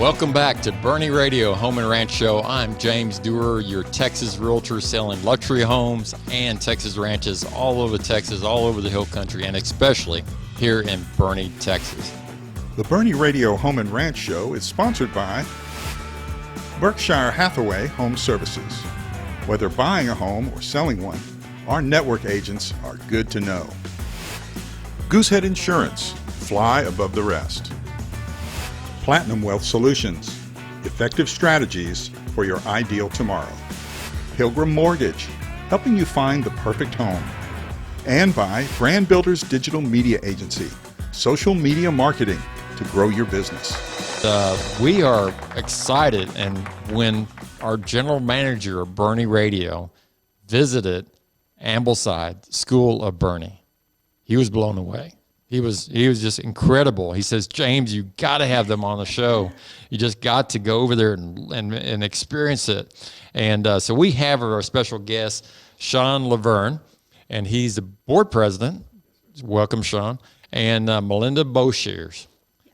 Welcome back to Boerne Radio Home and Ranch Show. I'm James Duerr, your Texas realtor selling luxury homes and Texas ranches all over Texas, all over the hill country, and especially here in Boerne, Texas. The Boerne Radio Home and Ranch Show is sponsored by Berkshire Hathaway Home Services. Whether buying a home or selling one, our network agents are good to know. Goosehead Insurance, fly above the rest. Platinum Wealth Solutions, effective strategies for your ideal tomorrow. Pilgrim Mortgage, helping you find the perfect home. And by Brand Builders Digital Media Agency, social media marketing to grow your business. We are excited, and when our general manager of Boerne Radio visited Ambleside School of Boerne, he was blown away. He was just incredible. He says, James, you got to have them on the show. You just got to go over there and experience it. And so we have our special guest, Shawn Lovorn, and he's the board president. Welcome, Shawn. And Melinda Boshears.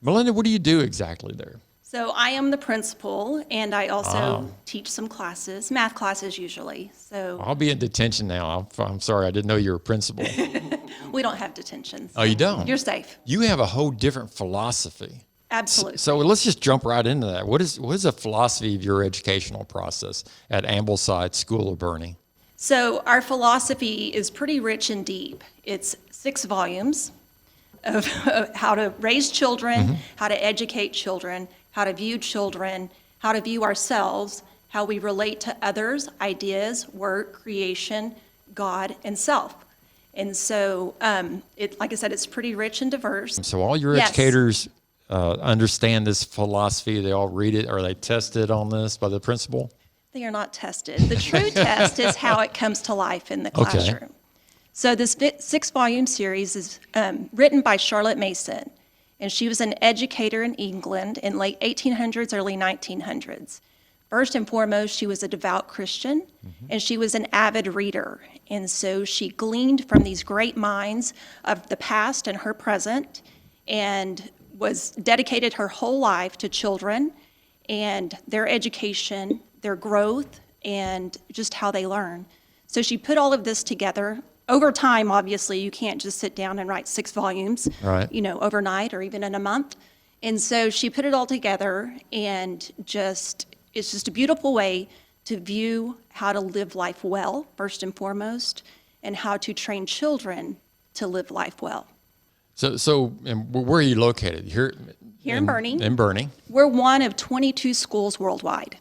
Melinda, what do you do exactly there? So I am the principal, and I also teach some classes, math classes usually. So I'll be in detention now. I'm sorry, I didn't know you were a principal. we don't have detentions. Oh, you don't? You're safe. You have a whole different philosophy. Absolutely. So let's just jump right into that. What is the philosophy of your educational process at Ambleside School of Boerne? So our philosophy is pretty rich and deep. It's 6 volumes of how to raise children, how to educate children, how to view children, how to view ourselves, how we relate to others, ideas, work, creation, God, and self. And so, like I said, it's pretty rich and diverse. So all your educators understand this philosophy? They all read it? Are they tested on this by the principal? They are not tested. The true test is how it comes to life in the classroom. Okay. So this 6-volume series is written by Charlotte Mason, and she was an educator in England in late 1800s, early 1900s. First and foremost, she was a devout Christian, and she was an avid reader. And so she gleaned from these great minds of the past and her present, and was dedicated her whole life to children and their education, their growth, and just how they learn. So she put all of this together. Over time, obviously, you can't just sit down and write 6 volumes, right, overnight or even in a month. And so she put it all together, and it's just a beautiful way to view how to live life well, first and foremost, and how to train children to live life well. So and where are you located? Here in Boerne. In Boerne. We're one of 22 schools worldwide.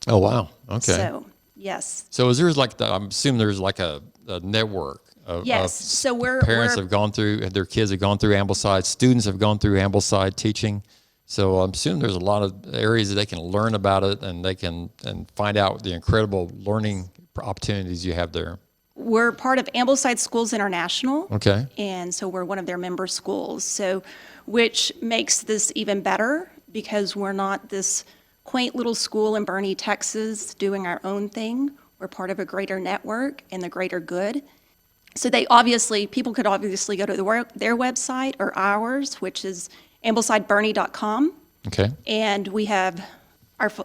Oh, wow. Okay. So, yes. So is there I'm assuming there's like a network of, yes. So parents have gone through, their kids have gone through Ambleside, students have gone through Ambleside teaching. So I'm assuming there's a lot of areas that they can learn about it, and they can find out the incredible learning opportunities you have there. We're part of Ambleside Schools International. Okay. And so we're one of their member schools, so which makes this even better because we're not this quaint little school in Boerne, Texas, doing our own thing. We're part of a greater network and the greater good. So people could obviously go to their website or ours, which is AmblesideBoerne.com. Okay. And we have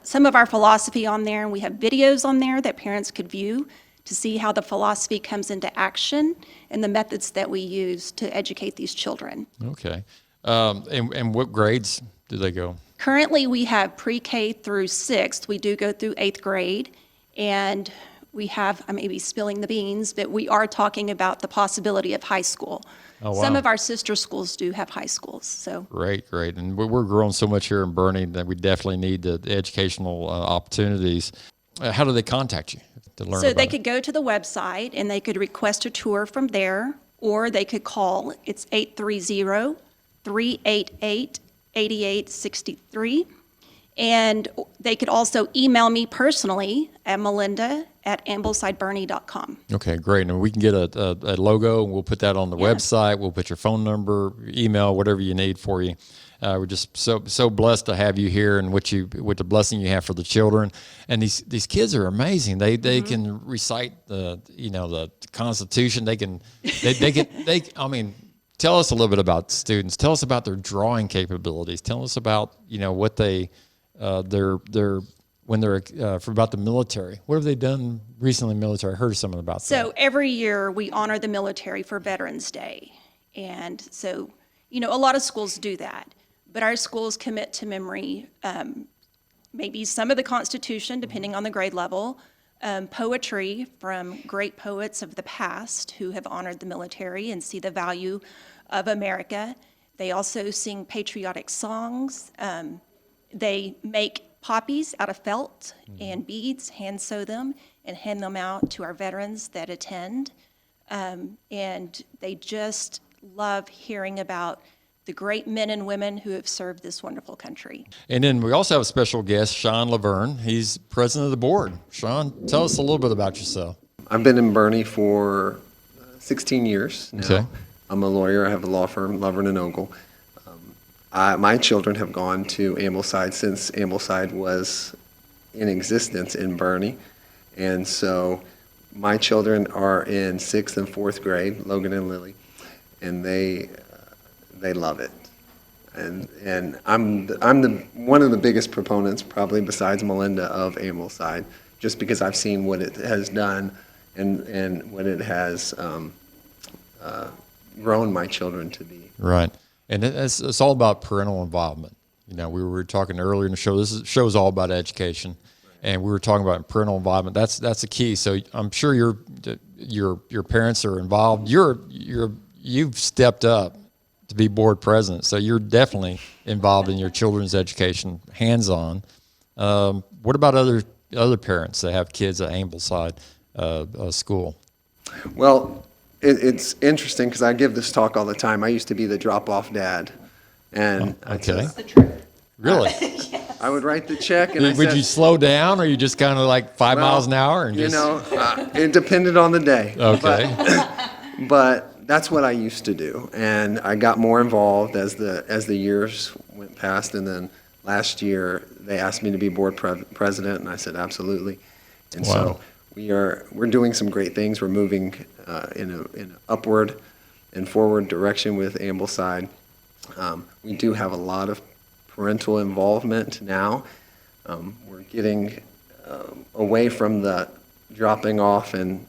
some of our philosophy on there, and we have videos on there that parents could view to see how the philosophy comes into action and the methods that we use to educate these children. Okay. And what grades do they go? Currently, we have pre-K through 6th. We do go through 8th grade, and we have, I may be spilling the beans, but we are talking about the possibility of high school. Oh, wow. Some of our sister schools do have high schools. So Great. And we're growing so much here in Boerne that we definitely need the educational opportunities. How do they contact you to learn about it? they could go to the website, and they could request a tour from there, or they could call. It's 830-388-8863. And they could also email me personally at melinda@AmblesideBoerne.com. Okay, great. And we can get a logo, and we'll put that on the website. We'll put your phone number, email, whatever you need for you. We're just so blessed to have you here, and with the blessing you have for the children. And these kids are amazing. They can recite the Constitution. Tell us a little bit about students. Tell us about their drawing capabilities. Tell us about what they they're when they're for about the military. What have they done recently in the military? I heard something about that. So every year we honor the military for Veterans Day. And so, a lot of schools do that. But our schools commit to memory maybe some of the Constitution, depending on the grade level, poetry from great poets of the past who have honored the military and see the value of America. They also sing patriotic songs. They make poppies out of felt and beads, hand sew them, and hand them out to our veterans that attend. And they just love hearing about the great men and women who have served this wonderful country. And then we also have a special guest, Shawn Lovorn. He's president of the board. Shawn, tell us a little bit about yourself. I've been in Boerne for 16 years now. Okay. I'm a lawyer. I have a law firm, Lovorn and Ogle. My children have gone to Ambleside since Ambleside was in existence in Boerne. And so my children are in 6th and 4th grade, Logan and Lily, and they love it. And I'm one of the biggest proponents, probably besides Melinda, of Ambleside, just because I've seen what it has done and what it has grown my children to be. Right. And it's all about parental involvement. We were talking earlier in the show. This show is all about education, and we were talking about parental involvement. That's the key. So I'm sure your parents are involved. You've stepped up to be board president, so you're definitely involved in your children's education, hands-on. What about other parents that have kids at Ambleside School? Well, it's interesting because I give this talk all the time. I used to be the drop-off dad, and Okay. That's the truth. Really? I would write the check, and Would you slow down, or you just kind of like 5 miles an hour? And it depended on the day. Okay. But that's what I used to do, and I got more involved as the years went past, and then last year they asked me to be board president, and I said absolutely. And Wow. so we're doing some great things. We're moving in an upward and forward direction with Ambleside. We do have a lot of parental involvement now. We're getting away from the dropping off and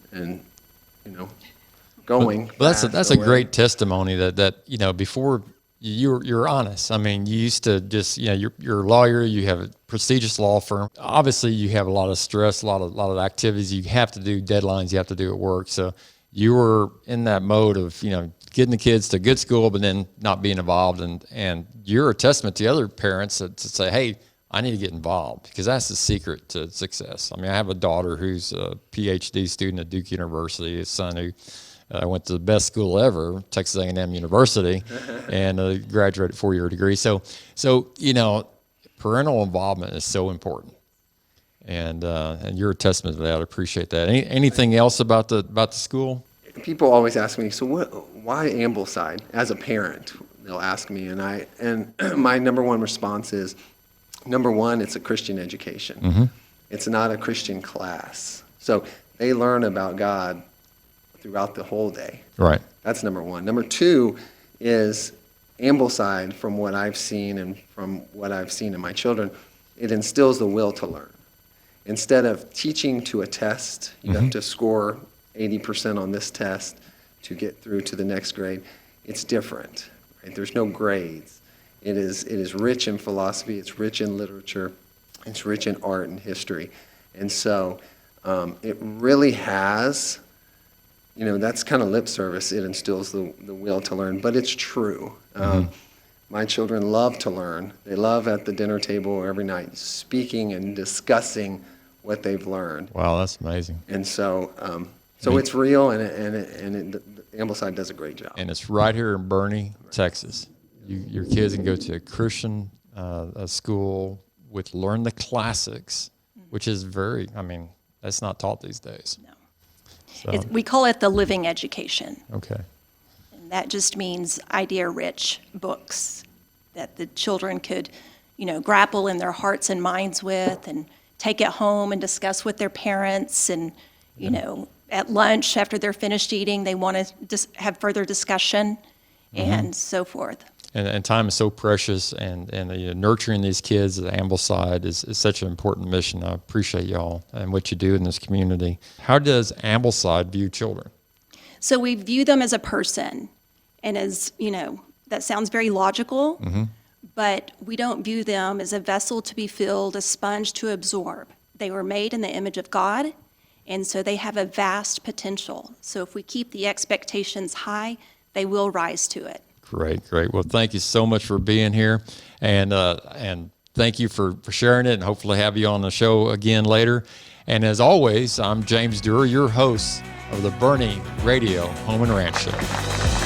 going. Well, that's a away. great testimony that before you're honest. I mean, you used to just you're a lawyer. You have a prestigious law firm. Obviously, you have a lot of stress, a lot of activities. You have to do deadlines. You have to do at work. So you were in that mode of getting the kids to good school, but then not being involved. And you're a testament to other parents to say, hey, I need to get involved, because that's the secret to success. I mean, I have a daughter who's a PhD student at Duke University, a son who went to the best school ever, Texas A&M University, and graduated 4-year degree. So parental involvement is so important, and you're a testament to that. I appreciate that. Anything else about the school? People always ask me, so why Ambleside? As a parent, they'll ask me, and my number one response is, number one, it's a Christian education. Mm-hmm. It's not a Christian class. So they learn about God throughout the whole day. Right. That's number one. Number two is Ambleside, from what I've seen and from what I've seen in my children, it instills the will to learn. Instead of teaching to a test, you have to score 80% on this test to get through to the next grade. It's different. Right? There's no grades. It is rich in philosophy. It's rich in literature. It's rich in art and history. And so it really has, that's kind of lip service. It instills the will to learn, but it's true. My children love to learn. They love at the dinner table every night speaking and discussing what they've learned. Wow, that's amazing. And so it's real, and Ambleside does a great job. And it's right here in Boerne, Texas. Your kids can go to a Christian a school with Learn the Classics, which is that's not taught these days. No. So, We call it the living education. okay. And that just means idea-rich books that the children could, grapple in their hearts and minds with, and take it home and discuss with their parents. And, at lunch, after they're finished eating, they want to have further discussion and so forth. And time is so precious, and nurturing these kids at Ambleside is such an important mission. I appreciate y'all and what you do in this community. How does Ambleside view children? So we view them as a person, and as, that sounds very logical, but we don't view them as a vessel to be filled, a sponge to absorb. They were made in the image of God, and so they have a vast potential. So if we keep the expectations high, they will rise to it. Great. Well, thank you so much for being here, and thank you for sharing it, and hopefully have you on the show again later. And as always, I'm James Duerr, your host of the Boerne Radio Home and Ranch Show.